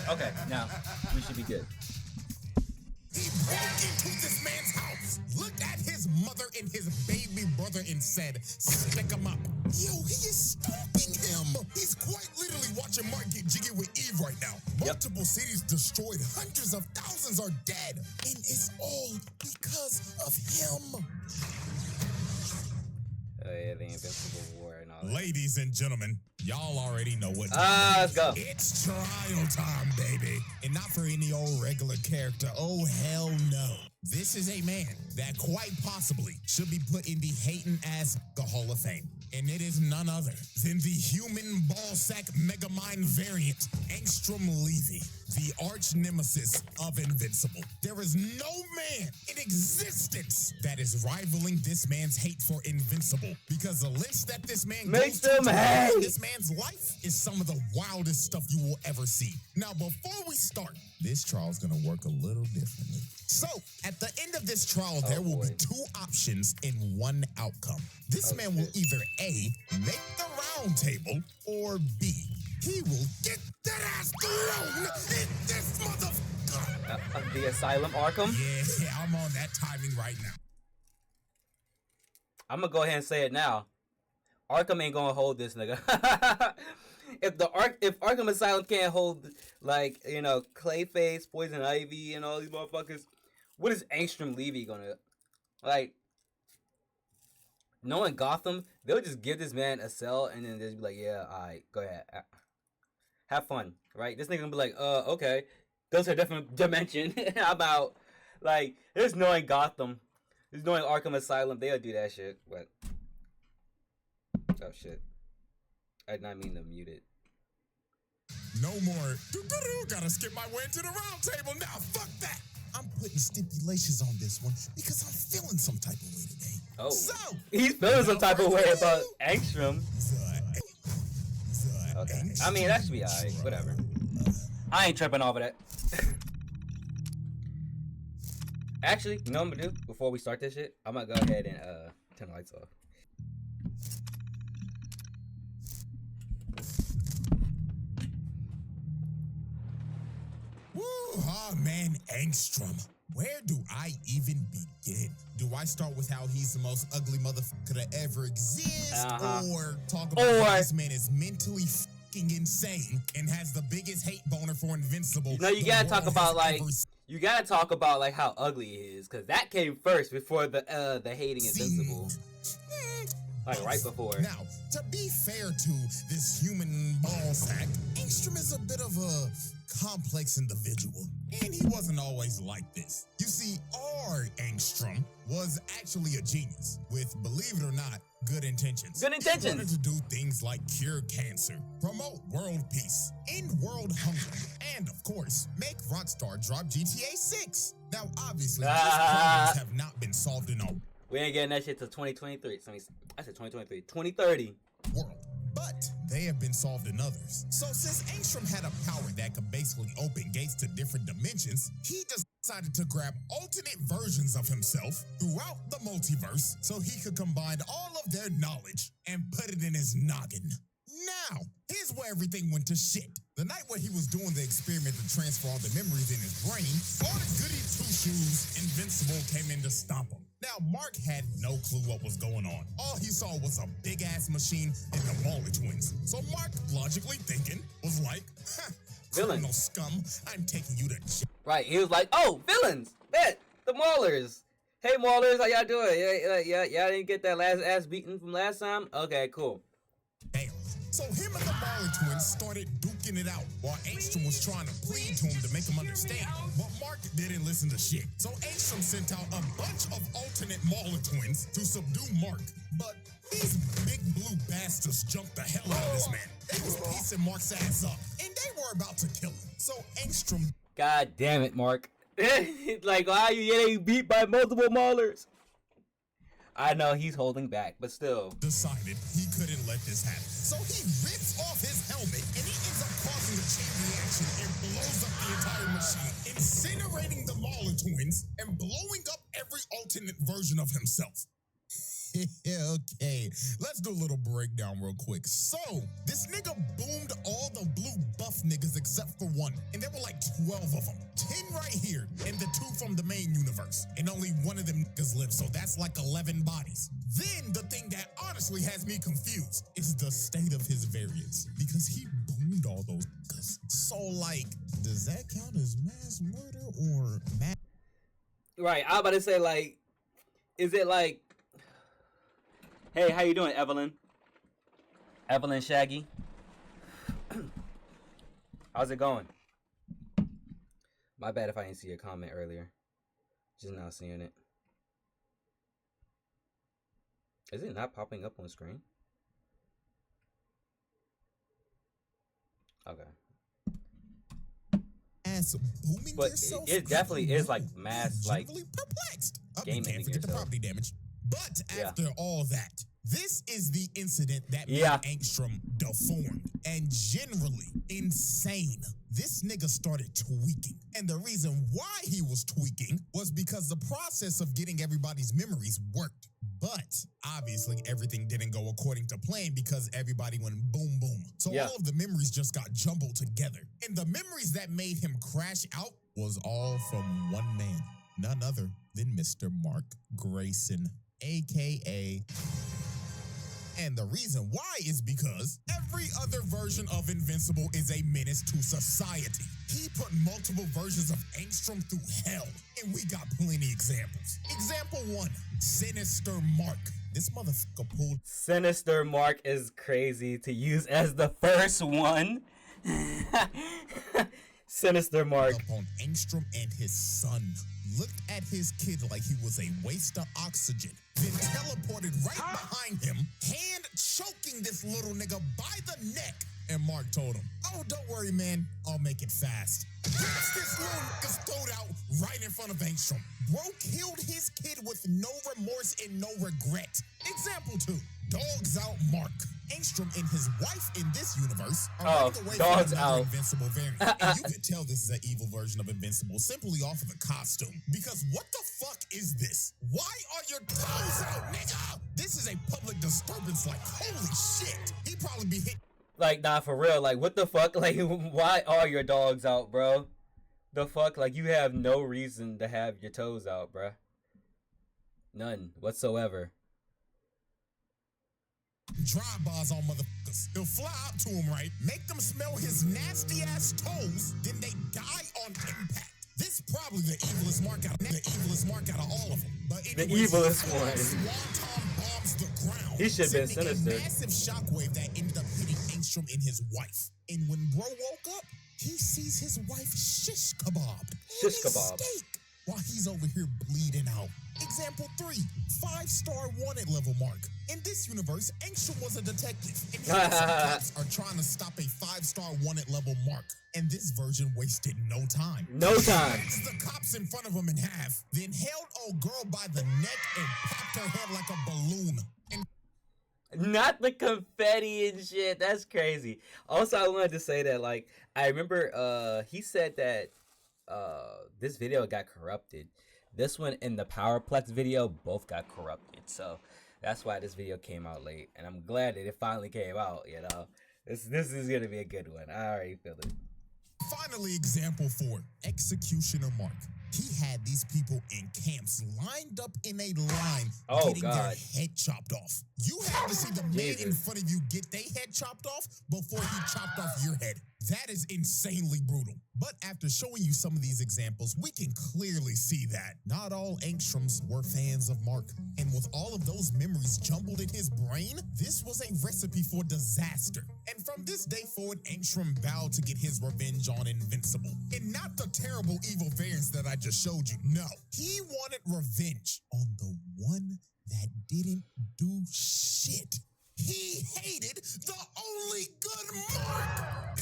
Okay, now we should be good. He broke into this man's house, looked at his mother and his baby brother and said, stick him up. Yo, he is stalking him. He's quite literally watching Mark get jiggy with Eve right now. Multiple cities destroyed, hundreds of thousands are dead. And it's all because of him. Oh yeah, the Invincible War and all that. Ladies and gentlemen, y'all already know what let's go. It's trial time, baby. And not for any old regular character. Oh, hell no. This is a man that quite possibly should be put in the Hating Ass Hall of Fame. And it is none other than the human ballsack megamind variant, ANGSTROM LEVY, the arch nemesis of Invincible. There is no man in existence that is rivaling this man's hate for Invincible, because the lengths that this man goes to hate this man's life is some of the wildest stuff you will ever see. Now, before we start, this trial is going to work a little differently. So, at the end of this trial, there will be two options and one outcome. This man will either A, make the round table, or B, he will get that ass thrown in this motherfucker. The Asylum Arkham? Yeah, I'm on that timing right now. I'm gonna go ahead and say it now. Arkham ain't gonna hold this nigga. If Arkham Asylum can't hold, like, you know, Clayface, Poison Ivy, and all these motherfuckers, what is ANGSTROM LEVY gonna, like, knowing Gotham, they'll just give this man a cell and then just be like, yeah, alright, go ahead, have fun, right? This nigga gonna be like, okay, go to a different dimension. How about, like, there's knowing Gotham, there's knowing Arkham Asylum, they'll do that shit, but, oh shit. I did not mean to mute it. No more. Gotta skip my way into the round table now. Fuck that. I'm putting stipulations on this one because I'm feeling some type of way today. Oh. So he's feeling some type of way about ANGSTROM. Okay. I mean, that should be alright. Whatever. I ain't tripping off of that. Actually, you know what I'm gonna do before we start this shit? I'm gonna go ahead and turn the lights off. Oh man, ANGSTROM. Where do I even begin? Do I start with how he's the most ugly motherfucker to ever exist? Or talk about how this man is mentally fucking insane and has the biggest hate boner for Invincible? No, you gotta talk about, like, you gotta talk about, like, how ugly he is, because that came first before the hating Invincible. Like, right before. Now, to be fair to this human ballsack, ANGSTROM is a bit of a complex individual, and he wasn't always like this. You see, our ANGSTROM was actually a genius with, believe it or not, good intentions. Good intentions. He wanted to do things like cure cancer, promote world peace, end world hunger, and of course, make Rockstar drop GTA 6. Now, obviously, these problems have not been solved in our we ain't getting that shit till 2023. I said 2023. 2030. World. But they have been solved in others. So since ANGSTROM had a power that could basically open gates to different dimensions, he decided to grab alternate versions of himself throughout the multiverse so he could combine all of their knowledge and put it in his noggin. Now, here's where everything went to shit. The night where he was doing the experiment to transfer all the memories in his brain, all the goody two-shoes Invincible came in to stomp him. Now, Mark had no clue what was going on. All he saw was a big-ass machine and the Mauler twins. So Mark, logically thinking, was like, criminal scum, I'm taking you to jail. Right, he was like, oh, villains, bet, the Maulers. Hey, Maulers, how y'all doing? Y'all didn't get that last ass beating from last time? Okay, cool. Damn. So him and the Mauler twins started duking it out while ANGSTROM was trying to plead to him to make him understand. But Mark didn't listen to shit. So ANGSTROM sent out a bunch of alternate Mauler twins to subdue Mark. But these big blue bastards jumped the hell out of this man. They was piecing Mark's ass up, and they were about to kill him. So ANGSTROM... God damn it, Mark. Like, why are you getting beat by multiple Maulers? I know he's holding back, but still. Decided he couldn't let this happen. So he rips off his helmet and he ends up causing a chain reaction and blows up the entire machine, incinerating the Mauler twins and blowing up every alternate version of himself. Okay, let's do a little breakdown real quick. So, this nigga boomed all the blue buff niggas except for one, and there were like 12 of them. 10 right here, and the 2 from the main universe, and only one of them niggas live, so that's like 11 bodies. Then, the thing that honestly has me confused is the state of his variants, because he boomed all those niggas. So, like, does that count as mass murder or mass? Right, I was about to say, like, is it like, hey, how you doing, Evelyn? Evelyn Shaggy? How's it going? My bad if I didn't see your comment earlier. Just now seeing it. Is it not popping up on screen? Okay. Booming But yourself, it definitely is like mass, like, perplexed. gaming Can't forget the yourself. property damage. But Yeah. after all that, this is the incident that Yeah. made Angstrom deformed and generally insane. This nigga started tweaking. And the reason why he was tweaking was because the process of getting everybody's memories worked. But obviously everything didn't go according to plan because everybody went boom, boom. So Yeah. all of the memories just got jumbled together. And the memories that made him crash out was all from one man, none other than Mr. Mark Grayson, aka. And the reason why is because every other version of Invincible is a menace to society. He put multiple versions of Angstrom through hell, and we got plenty examples. Example 1, Sinister Mark. This motherfucker pulled. Sinister Mark is crazy to use as the first one. Sinister Mark. Up on Angstrom and his son. Looked at his kid like he was a waste of oxygen. Then teleported right behind him, hand choking this little nigga by the neck. And Mark told him, "Oh, don't worry, man. I'll make it fast." Rips this little nigga's throat out right in front of Angstrom. Bro killed his kid with no remorse and no regret. Example 2, Dogs Out Mark. Angstrom and his wife in this universe are running away Dogs from another Out. Invincible variant. And you can tell this is an evil version of Invincible simply off of the costume. Because what the fuck is this? Why are your toes out, nigga? This is a public disturbance, like, holy shit. He probably be hit. Like, nah, for real. Like, what the fuck? Like, why are your dogs out, bro? The fuck? Like, you have no reason to have your toes out, bro. None whatsoever. Drive bars on motherfuckers. He'll fly up to him, right? Make them smell his nasty ass toes, then they die on impact. This probably the evilest mark out of all of them. But The anyways, evilest he one. Swanton bombs the ground. He should've been sending sinister. a massive shockwave that ended up hitting Angstrom and his wife. And when bro woke up, he sees his wife shish kebab. Shish kebab. Steak, while he's over here bleeding out. Example 3, 5-star wanted level Mark. In this universe, Angstrom was a detective, and he and some cops are trying to stop a 5-star wanted level Mark. And this version wasted no time. No time. He the cops in front of him in half, then held old girl by the neck and popped her head like a balloon. And Not the confetti and shit. That's crazy. Also, I wanted to say that, like, I remember he said that this video got corrupted. This one and the Powerplex video both got corrupted. So that's why this video came out late. And I'm glad that it finally came out, you know. This is gonna be a good one. I already feel it. finally, example 4, Executioner Mark. He had these people in camps lined up in a line getting their head chopped off. You had to see the man in front of you get their head chopped off before he chopped off your head. That is insanely brutal. But after showing you some of these examples, we can clearly see that not all Angstroms were fans of Mark. And with all of those memories jumbled in his brain, this was a recipe for disaster. And from this day forward, Angstrom vowed to get his revenge on Invincible. And not the terrible evil variants that I just showed you. No, he wanted revenge on the one that didn't do shit. He hated the only good Mark.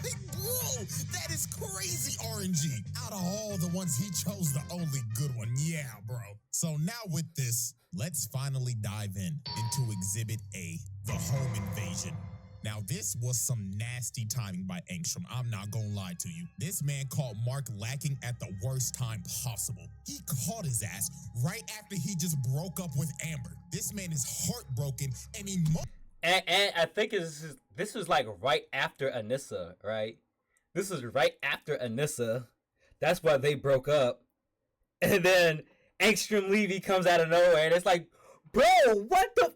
Like, bro, that is crazy RNG. Out of all the ones, he chose the only good one. Yeah, bro. So now with this, let's finally dive into Exhibit A, the home invasion. Now, this was some nasty timing by Angstrom. I'm not gonna lie to you. This man caught Mark lacking at the worst time possible. He caught his ass right after he just broke up with Amber. This man is heartbroken and And I think this was like right after Anissa, right? This was right after Anissa. That's why they broke up. And then Angstrom Levy comes out of nowhere and it's like, bro, what the?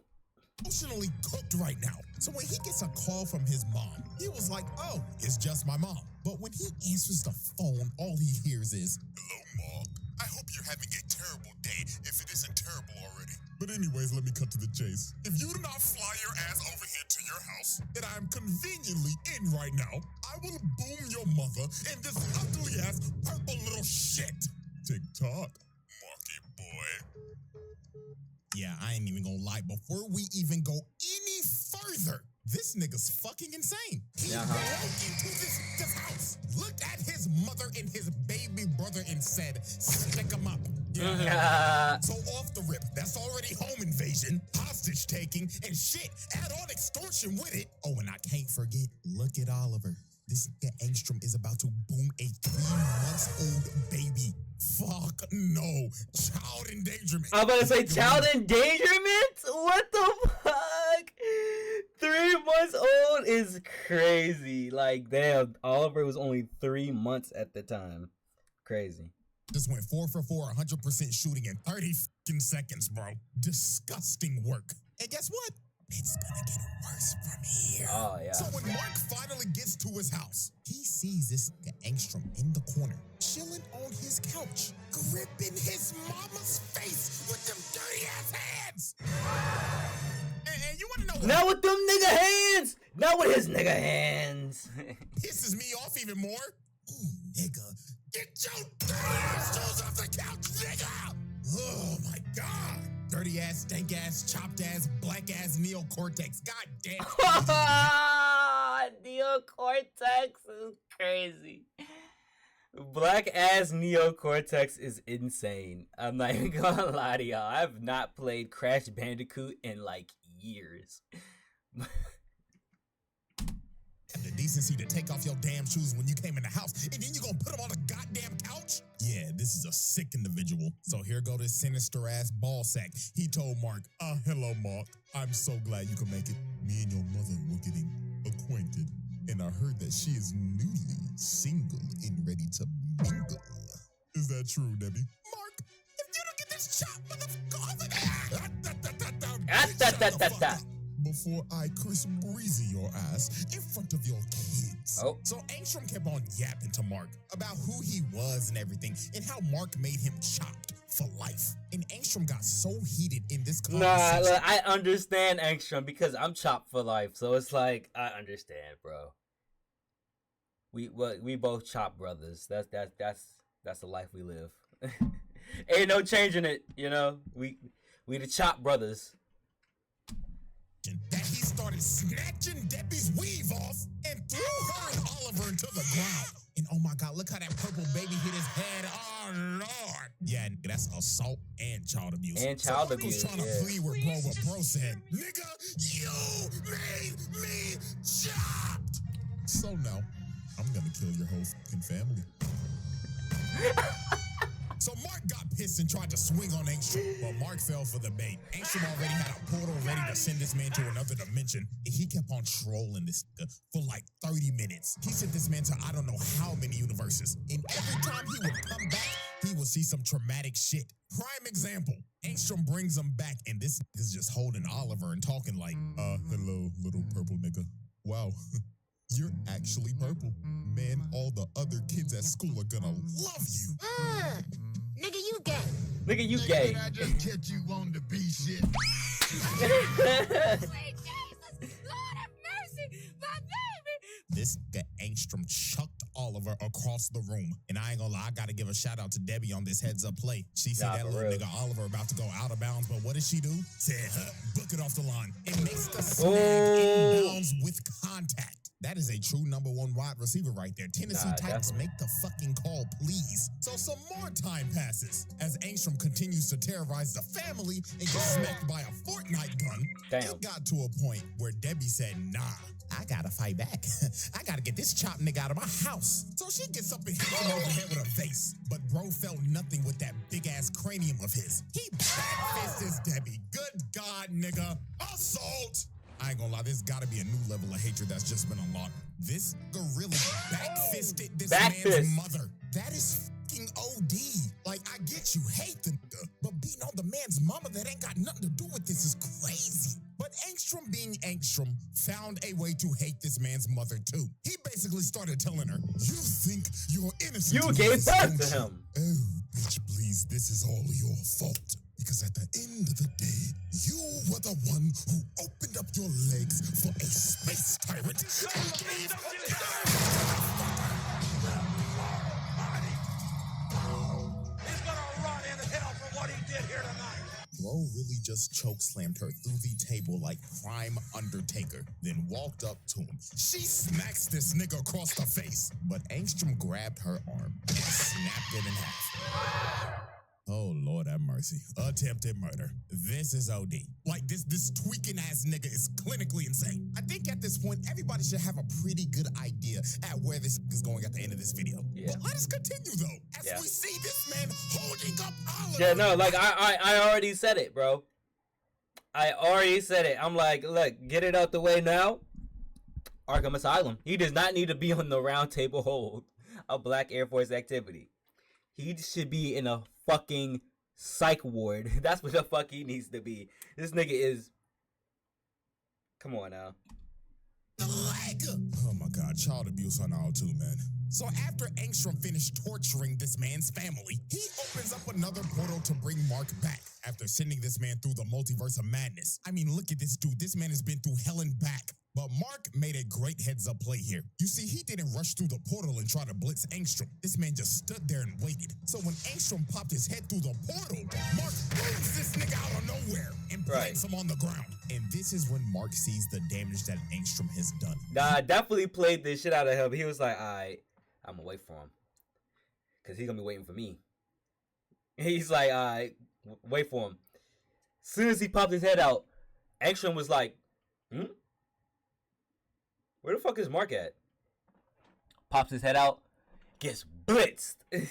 emotionally cooked right now. So when he gets a call from his mom, he was like, oh, it's just my mom. But when he answers the phone, all he hears is, hello, Mom. I hope you're having a terrible day if it isn't terrible already. But anyways, let me cut to the chase. If you do not fly your ass over here to your house that I'm conveniently in right now, I will boom your mother in this ugly ass purple little shit. TikTok, Marky boy. Yeah, I ain't even gonna lie. Before we even go any further, this nigga's fucking insane. He broke into this nigga's house, looked at his mother and his baby brother and said, stick him up. Yeah. So off the rip, that's already home invasion, hostage taking, and shit. Add on extortion with it. Oh, and I can't forget, look at Oliver. This nigga Angstrom is about to boom a 3-month-old baby. Fuck no. Child endangerment. I'm about to say child endangerment? What the fuck? 3 months old is crazy. Like, damn, Oliver was only 3 months at the time. Crazy. Just went 4 for 4, 100% shooting in 30 fucking seconds, bro. Disgusting work. And guess what? It's gonna get worse from here. Oh, yeah. So when Mark finally gets to his house, he sees this nigga Angstrom in the corner, chilling on his couch, gripping his mama's face with them dirty ass hands. And you wanna know what? Not with them nigga hands! Not with his nigga hands! Pisses me off even more. Ooh, nigga, get your dirty ass shoes off the couch, nigga! Oh my god. Dirty ass, stank ass, chopped ass, black ass neocortex. God damn. Neocortex is crazy. Black ass neocortex is insane. I'm not even gonna lie to y'all. I've not played Crash Bandicoot in like years. The decency to take off your damn shoes when you came in the house, and then you gonna put them on the goddamn couch? Yeah, this is a sick individual. So here go this sinister ass ball sack. He told Mark, hello, Mark. I'm so glad you can make it. Me and your mother were getting acquainted, and I heard that she is newly single and ready to mingle. Is that true, Debbie? Mark, if you don't get this chop, motherfucker, before I Chris Breezy your ass in front of your kids. Oh. So Angstrom kept on yapping to Mark about who he was and everything, and how Mark made him chopped for life. And Angstrom got so heated in this conversation. Nah, look, I understand Angstrom because I'm chopped for life, so it's like I understand, bro. We both chop brothers. That's the life we live. Ain't no changing it, you know. We the chop brothers. That he started snatching Debbie's weave off and threw her and Oliver into the ground. And oh my God, look how that purple baby hit his head. Oh Lord. Yeah, that's assault and child abuse. And child abuse. So trying to flee where bro said, nigga, you made me chopped. So now, I'm gonna kill your whole fucking family. So Mark got pissed and tried to swing on Angstrom, but Mark fell for the bait. Angstrom already had a portal ready to send this man to another dimension, and he kept on trolling this for like 30 minutes. He sent this man to I don't know how many universes, and every time he would come back, he would see some traumatic shit. Prime example, Angstrom brings him back, and this is just holding Oliver and talking like, hello, little purple nigga. Wow. You're actually purple. Man, all the other kids at school are gonna love you. Nigga, you gay. Nigga, you gay. I just catch you on the B shit. Sweet Jesus, Lord have mercy, my baby. This guy Angstrom chucked Oliver across the room. And I ain't gonna lie, I gotta give a shout out to Debbie on this heads up play. She said that little nigga Oliver about to go out of bounds, but what did she do? Said, book it off the line. It makes the snag inbounds with contact. That is a true number 1 wide receiver right there. Tennessee Titans, definitely. make the fucking call, please. So some more time passes as Angstrom continues to terrorize the family and gets smacked by a Fortnite gun. Damn. It got to a point where Debbie said, nah, I gotta fight back. I gotta get this chopped nigga out of my house. So she gets up and hits him over the head with a vase. But bro felt nothing with that big ass cranium of his. He backfists Debbie. Good God, nigga. Assault! I ain't gonna lie, there's gotta be a new level of hatred that's just been unlocked. This gorilla backfisted this man's mother. That is fucking OD. Like, I get you hate the nigga, but beating on the man's mama that ain't got nothing to do with this is crazy. But Angstrom being Angstrom found a way to hate this man's mother too. He basically started telling her, you think you're innocent. You gave birth to him. Oh, bitch, please, this is all your fault. Because at the end of the day, you were the one who opened up your legs for a space tyrant. Bro really just chokeslammed her through the table like Prime Undertaker, then walked up to him. She smacks this nigga across the face, but Angstrom grabbed her arm and snapped it in half. Oh, Lord have mercy. Attempted murder. This is OD. Like, this tweaking ass nigga is clinically insane. I think at this point, everybody should have a pretty good idea at where this is going at the end of this video. Yeah. But let us continue, though, as we see this man holding up Oliver. Yeah, no, like, I already said it, bro. I already said it. I'm like, look, get it out the way now. Arkham Asylum. He does not need to be on the round table hold of Black Air Force activity. He should be in a fucking psych ward. That's what the fuck he needs to be. This nigga is... Come on now. Oh my God, child abuse on all too, man. So after Angstrom finished torturing this man's family, he opens up another portal to bring Mark back after sending this man through the multiverse of madness. I mean, look at this dude. This man has been through hell and back. But Mark made a great heads-up play here. You see, he didn't rush through the portal and try to blitz Angstrom. This man just stood there and waited. So when Angstrom popped his head through the portal, Mark moves this nigga out of nowhere and plants him on the ground. And this is when Mark sees the damage that Angstrom has done. Nah, I definitely played this shit out of him. He was like, alright, I'm gonna wait for him. Because he's gonna be waiting for me. He's like, alright, wait for him. As soon as he popped his head out, Angstrom was like, where the fuck is Mark at? Pops his head out, gets blitzed. He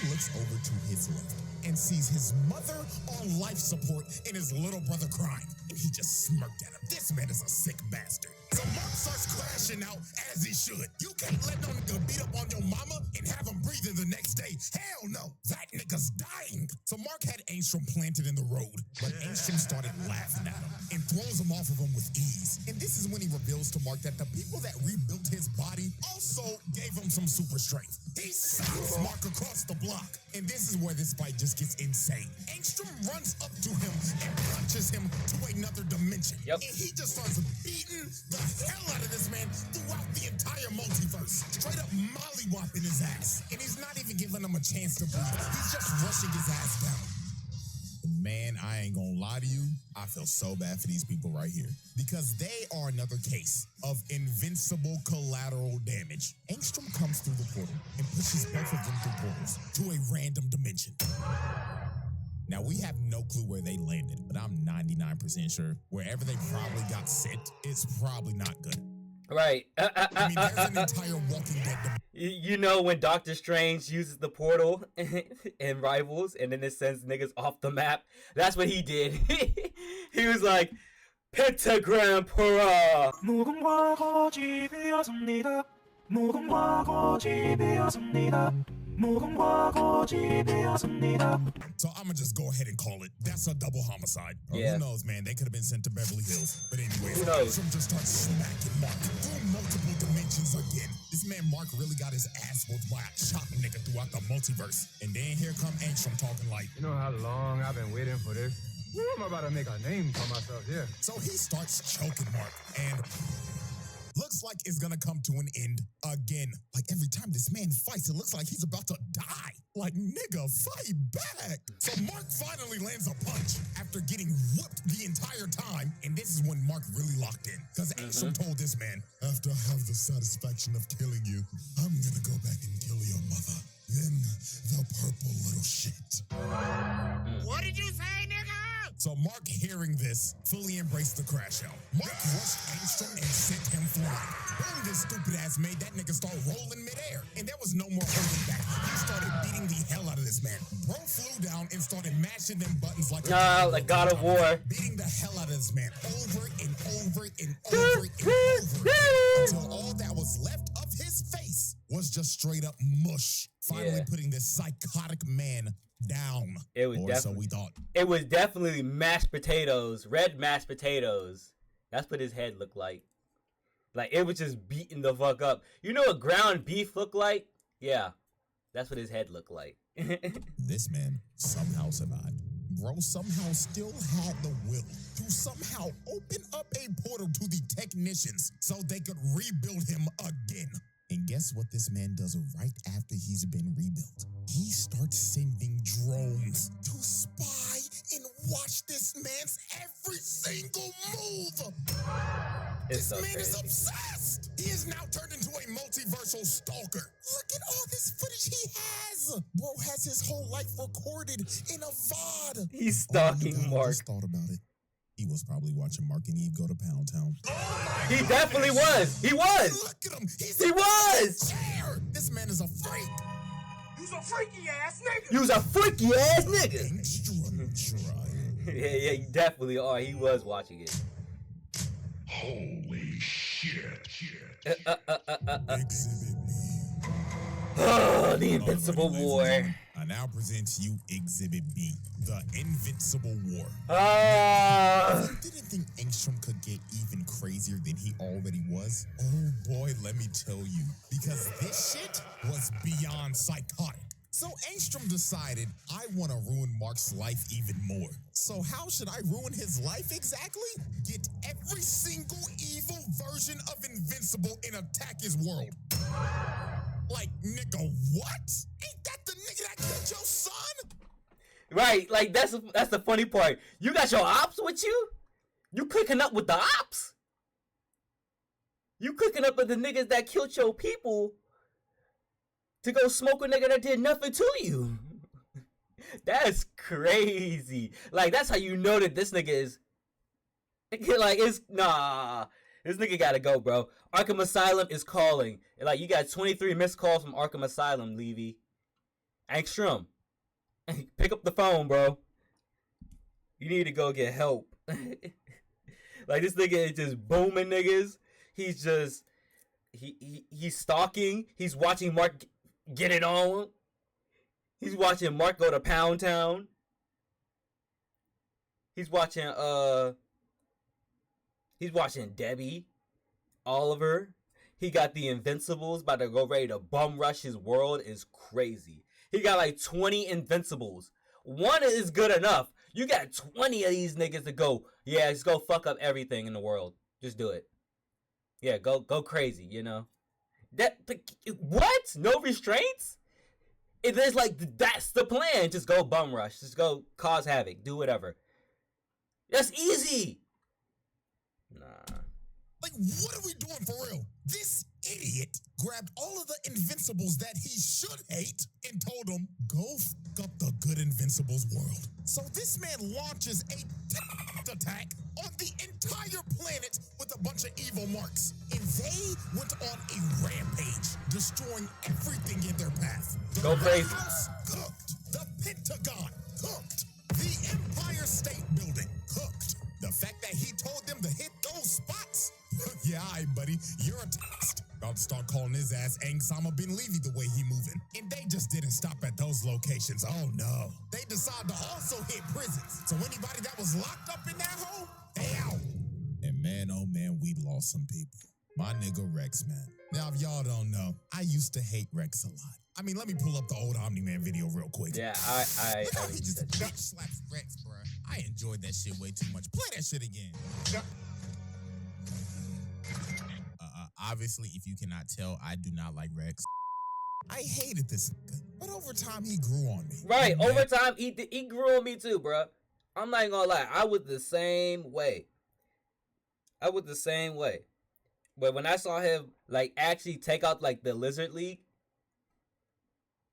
looks over to his left and sees his mother on life support and his little brother crying. And he just smirked at him. This man is a sick bastard. So Mark starts crashing out as he should. You can't let no nigga beat up on your mama and have him breathing the next day. Hell no. That nigga's dying. So Mark had Angstrom planted in the road, but Angstrom started laughing at him and throws him off of him with ease. And this is when he reveals to Mark that the people that rebuilt his body also gave him some super strength. He slaps Mark across the block. And this is where this fight just gets insane. Angstrom runs up to him and punches him to another dimension. Yep. And he just starts beating the hell out of this man throughout the entire multiverse. Straight up mollywopping his ass. And he's not even giving him a chance to breathe. He's just rushing his ass down. And man, I ain't gonna lie to you, I feel so bad for these people right here. Because they are another case of invincible collateral damage. Angstrom comes through the portal and pushes both of them through portals to a random dimension. Now, we have no clue where they landed, but I'm 99% sure wherever they probably got sent, it's probably not good. Right. I mean, there's an entire Walking Dead dimension. You know when Doctor Strange uses the portal in Rivals and then it sends niggas off the map? That's what he did. He was like, Pentagram Pura. So I'ma just go ahead and call it. That's a double homicide. Or Yeah. who knows, man? They could have been sent to Beverly Hills. But anyways, Who knows? Angstrom just starts smacking Mark through multiple dimensions again. This man Mark really got his ass whooped by a chopping nigga throughout the multiverse. And then here come Angstrom talking like, You know how long I've been waiting for this? Woo, I'm about to make a name for myself here. so he starts choking Mark and looks like it's gonna come to an end again. Like every time this man fights, it looks like he's about to die. Like, nigga, fight back. So Mark finally lands a punch after getting whooped the entire time. And this is when Mark really locked in. Because Angstrom told this man, after I have the satisfaction of killing you, I'm gonna go back and kill your mother. Then the purple little shit. What did you say, nigga? So Mark, hearing hearing this, fully embraced the crash out. Mark rushed Angstrom and sent him flying. Boom, this stupid ass made that nigga start rolling midair. And there was no more holding back. He started beating the hell out of this man. Bro flew down and started mashing them buttons like like God of War. beating the hell out of this man over and over and over and over until all that was left of his face was just straight up mush. Finally putting this psychotic man down. It was or so we thought. It was definitely mashed potatoes, red mashed potatoes. That's what his head looked like. Like, it was just beating the fuck up. You know what ground beef looked like? Yeah, that's what his head looked like. This man somehow survived. Bro somehow still had the will to somehow open up a portal to the technicians so they could rebuild him again. And guess what this man does right after he's been rebuilt? He starts sending drones to spy and watch this man's every single move. This man is obsessed. He is now turned into a multiversal stalker. Look at all this footage he has. Bro has his whole life recorded in a VOD. He's stalking Mark. I just thought about it. He was probably watching Mark and Eve go to Pound Town. He definitely was. He was. Look at him. He was. Chair. This man is a freak. You's a freaky ass nigga. You was a freaky ass nigga. Extra. Yeah, you definitely are. He was watching it. Holy shit. Exhibit B. Oh, the Invincible War. I now present to you Exhibit B, the Invincible War. Ah. You didn't think Angstrom could get even crazier than he already was? Oh boy, let me tell you, because this shit was beyond psychotic. So Angstrom decided, I want to ruin Mark's life even more. So how should I ruin his life exactly? Get every single evil version of Invincible and attack his world. Like, nigga, what? Ain't that the nigga that killed your son? Right, like that's the funny part. You got your ops with you? You cooking up with the ops? You cooking up with the niggas that killed your people to go smoke a nigga that did nothing to you? That's crazy. Like, that's how you know that this nigga is like, it's nah. This nigga gotta go, bro. Arkham Asylum is calling. Like, you got 23 missed calls from Arkham Asylum, Levy. Angstrom, pick up the phone, bro. You need to go get help. Like, this nigga is just booming niggas. He's just, he's stalking. He's watching Mark get it on. He's watching Mark go to Pound Town. He's watching Debbie, Oliver. He got the Invincibles about to go ready to bum rush his world. Is crazy. He got like 20 Invincibles. One is good enough. You got 20 of these niggas to go. Yeah, just go fuck up everything in the world. Just do it. Yeah, go crazy, you know. What? No restraints? It is like, that's the plan. Just go bum rush. Just go cause havoc. Do whatever. That's easy. Nah. Like, what are we doing for real? This idiot grabbed all of the Invincibles that he should hate and told them, go fuck up the good Invincibles world. So this man launches a attack on the entire planet with a bunch of evil marks. And they went on a rampage, destroying everything in their path. The Go crazy. White House cooked. The Pentagon cooked. The Empire State Building cooked. The fact that he told them to hit those spots? Yeah, all right, buddy, you're a test. About to start calling his ass Angsama bin Levy the way he moving. And they just didn't stop at those locations. Oh no. They decided to also hit prisons. So anybody that was locked up in that hole, they out. And man, oh man, we lost some people. My nigga Rex, man. Now, if y'all don't know, I used to hate Rex a lot. I mean, let me pull up the old Omni-Man video real quick. Yeah, Look how he just bitch slaps Rex, bro. I enjoyed that shit way too much. Play that shit again. Obviously, if you cannot tell, I do not like Rex. I hated this nigga, but over time, he grew on me. Right, Man. over time, he grew on me too, bro. I'm not gonna lie, I was the same way. But when I saw him, like, actually take out, like, the Lizard League,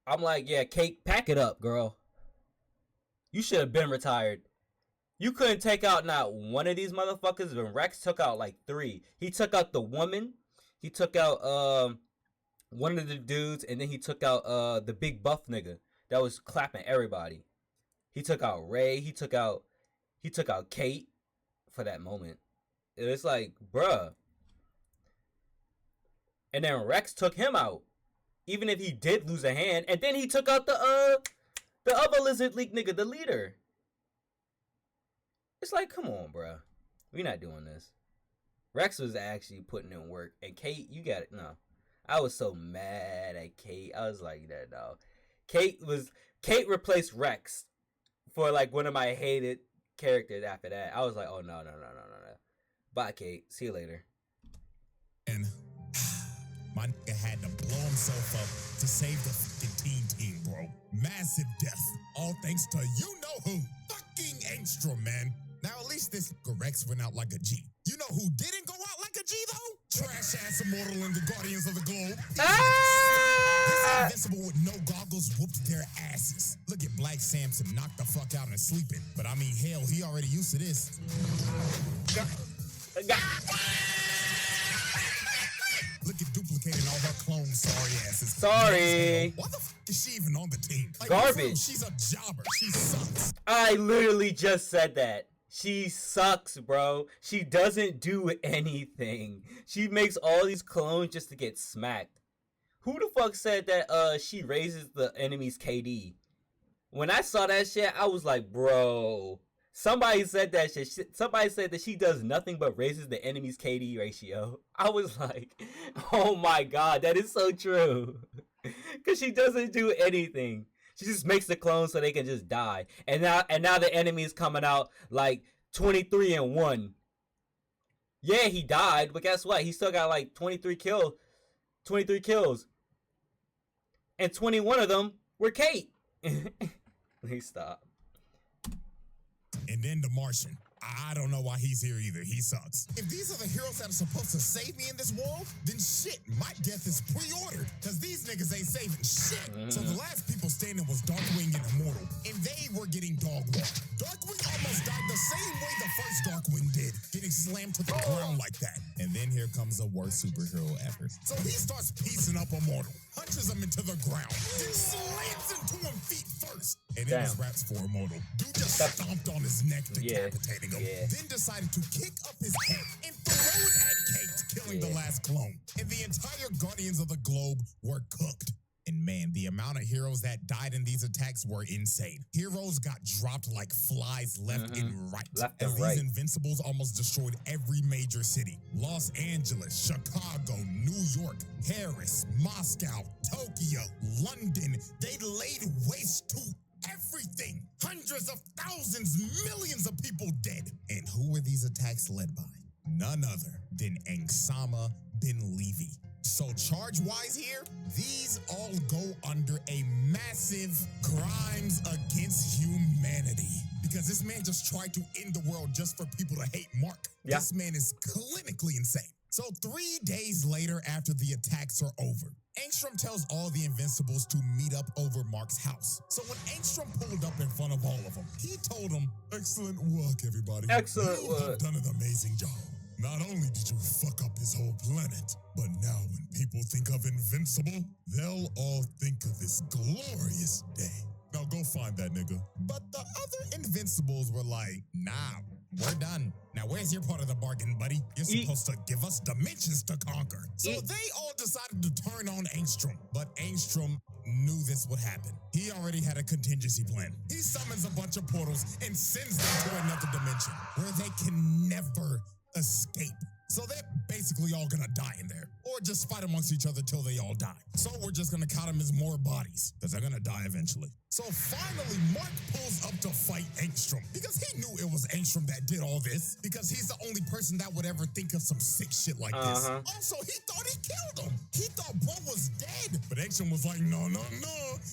I'm like, yeah, Kate, pack it up, girl. You should have been retired. You couldn't take out not one of these motherfuckers, but Rex took out like 3. He took out the woman. He took out one of the dudes, and then he took out the big buff nigga that was clapping everybody. He took out Ray. He took out Kate for that moment. It's like, bruh. And then Rex took him out, even if he did lose a hand. And then he took out the other Lizard League nigga, the leader. It's like, come on, bruh. We not doing this. Rex was actually putting in work. And Kate, you got it. No. I was so mad at Kate. I was like, that dog. Kate replaced Rex for like one of my hated characters after that. I was like, oh, no. Bye, Kate. See you later. And my nigga had to blow himself up to save the fucking team, bro. Massive death. All thanks to you-know-who. Fucking ANGSTROM, man. Now, at least this Rex went out like a G. You know who didn't go out like a G, though? Trash-ass Immortal and the Guardians of the Globe. This Invincible with no goggles whooped their asses. Look at Black Samson knocked the fuck out and sleeping. But I mean, hell, he already used to this. Look at duplicating all her clones, sorry asses. Sorry. Why the fuck is she even on the team? Like, garbage. She's a jobber. She sucks. I literally just said that. She sucks, bro. She doesn't do anything. She makes all these clones just to get smacked. Who the fuck said that she raises the enemy's KD? When I saw that shit, I was like, bro. Somebody said that shit. Somebody said that she does nothing but raises the enemy's KD ratio. I was like, oh my god, that is so true. Because she doesn't do anything. She just makes the clones so they can just die. And now the enemy is coming out like 23-1. Yeah, he died, but guess what? He still got like 23 kills. And 21 of them were Kate. Please stop. And then the Martian. I don't know why he's here either. He sucks. If these are the heroes that are supposed to save me in this world, then shit, my death is pre-ordered. Because these niggas ain't saving shit. So the last people standing was Darkwing and Immortal. And they were getting dog-walked. Darkwing almost died the same way the first Darkwing did. Getting slammed to the ground like that. And then here comes the worst superhero ever. So he starts piecing up Immortal. Punches him into the ground. Then slams into him feet first. And then his raps for Immortal. Dude just stomped on his neck, decapitating him. Then decided to kick up his head and throw it at Kate, killing the last clone. And the entire Guardians of the Globe were cooked. And man, the amount of heroes that died in these attacks were insane. Heroes got dropped like flies left and right. These Invincibles almost destroyed every major city. Los Angeles, Chicago, New York, Paris, Moscow, Tokyo, London. They laid waste to everything. Hundreds of thousands, millions of people dead. And who were these attacks led by? None other than Osama bin Levy. So charge-wise here, these all go under a massive crimes against humanity. Because this man just tried to end the world just for people to hate Mark. This man is clinically insane. So 3 days later, after the attacks are over, ANGSTROM tells all the Invincibles to meet up over Mark's house. So when ANGSTROM pulled up in front of all of them, he told them, "Excellent work, everybody. Excellent You work. have done an amazing job. Not only did you fuck up his whole planet, but now when people think of Invincible, they'll all think of this glorious day. Now go find that nigga." But the other Invincibles were like, "Nah, we're done. Now where's your part of the bargain, buddy? You're supposed to give us dimensions to conquer." So they all decided to turn on ANGSTROM. But ANGSTROM knew this would happen. He already had a contingency plan. He summons a bunch of portals and sends them to another dimension where they can never escape. So they're basically all gonna die in there. Or just fight amongst each other till they all die. So we're just gonna count them as more bodies, because they're gonna die eventually. So finally, Mark pulls up to fight ANGSTROM, because he knew it was ANGSTROM that did all this, because he's the only person that would ever think of some sick shit like this. Also, he thought he killed him. He thought bro was dead. But ANGSTROM was like, no,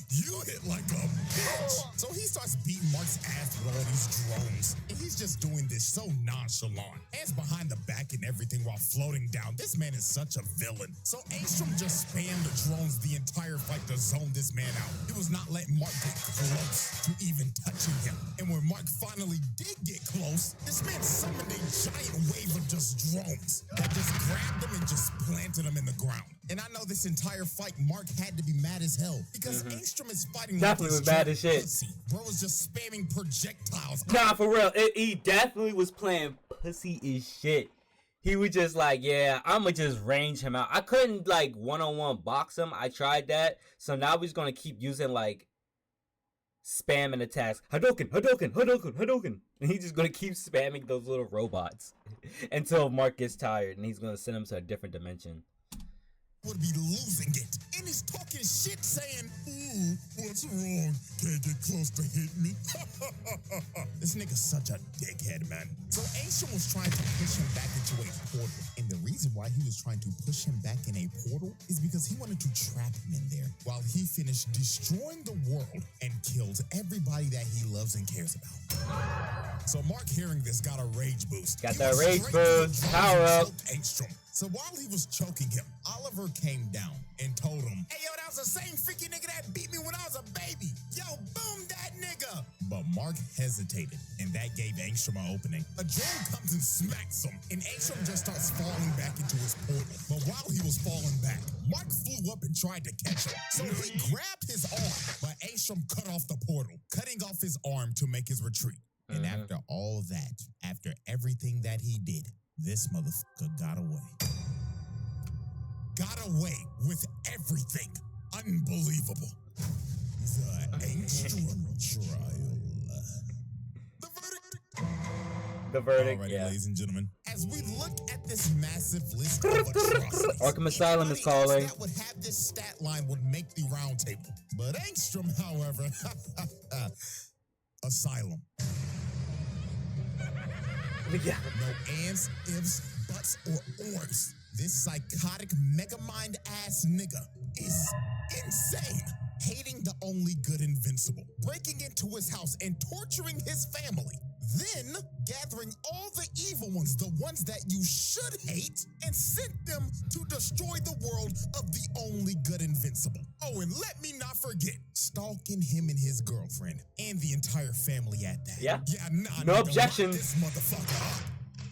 you hit like a bitch. So he starts beating Mark's ass with all these drones. And he's just doing this so nonchalant. Hands behind the back and everything while floating down. This man is such a villain. So ANGSTROM just spammed the drones the entire fight to zone this man out. He was not letting Mark get close to even touching him. And when Mark finally did get close, this man summoned a giant wave of just drones that just grabbed him and just planted him in the ground. And I know this entire fight, Mark had to be mad as hell because ANGSTROM is fighting Definitely was mad as shit. pussy. Bro was just spamming projectiles. Nah, for real. He definitely was playing pussy as shit. He was just like, yeah, I'ma just range him out. I couldn't like one-on-one box him. I tried that. So now he's gonna keep using like spamming attacks. Hadouken, Hadouken, Hadouken, Hadouken. And he's just gonna keep spamming those little robots until Mark gets tired and he's gonna send him to a different dimension. Would be losing it. And he's talking shit saying, ooh, what's wrong? Can't get close to hit me. This nigga's such a dickhead, man. So ANGSTROM was trying to push him back into a portal. And the reason why he was trying to push him back in a portal is because he wanted to trap him in there while he finished destroying the world and killed everybody that he loves and cares about. So Mark, hearing this, got a rage boost. Got that rage boost. Power up. ANGSTROM. So while he was choking him, Oliver came down and told him, hey, yo, that was the same freaky nigga that beat me when I was a baby. Yo, boom that nigga. But Mark hesitated, and that gave ANGSTROM an opening. A drone comes and smacks him, and ANGSTROM just starts falling back into his portal. But while he was falling back, Mark flew up and tried to catch him. So he grabbed his arm, but ANGSTROM cut off the portal, cutting off his arm to make his retreat. And after all that, after everything that he did, this motherfucker got away. Got away with everything. Unbelievable. The ANGSTROM trial. The verdict. The verdict, Alrighty, yeah. ladies and gentlemen. As we look at this massive list of atrocities, Arkham Asylum is anybody else calling. that would have this stat line would make the round table. But ANGSTROM, however, Asylum. Yeah. No ands, ifs, buts, or ors. This psychotic megamind ass nigga is insane. Hating the only good invincible. Breaking into his house and torturing his family. Then gathering all the evil ones, the ones that you should hate, and sent them to destroy the world of the only good invincible. Oh, and let me not forget, stalking him and his girlfriend, and the entire family at that. Yeah. Yeah, nah, No nigga, objection. lock this motherfucker up.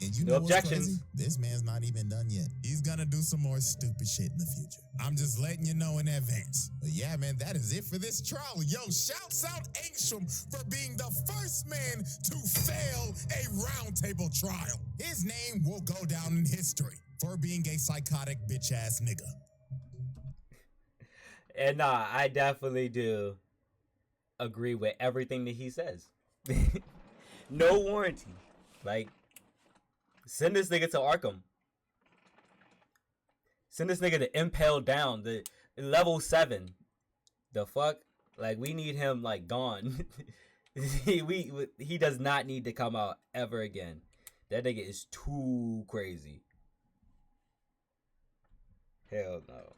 And you No know what's objections. crazy? This man's not even done yet. He's gonna do some more stupid shit in the future. I'm just letting you know in advance. But yeah, man, that is it for this trial. Yo, shouts out ANGSTROM for being the first man to fail a roundtable trial. His name will go down in history for being a psychotic bitch ass nigga. And nah, I definitely do agree with everything that he says. No warranty. Like, send this nigga to Arkham. Send this nigga to Impale Down, the level 7. The fuck? Like, we need him, like, gone. He does not need to come out ever again. That nigga is too crazy. Hell no.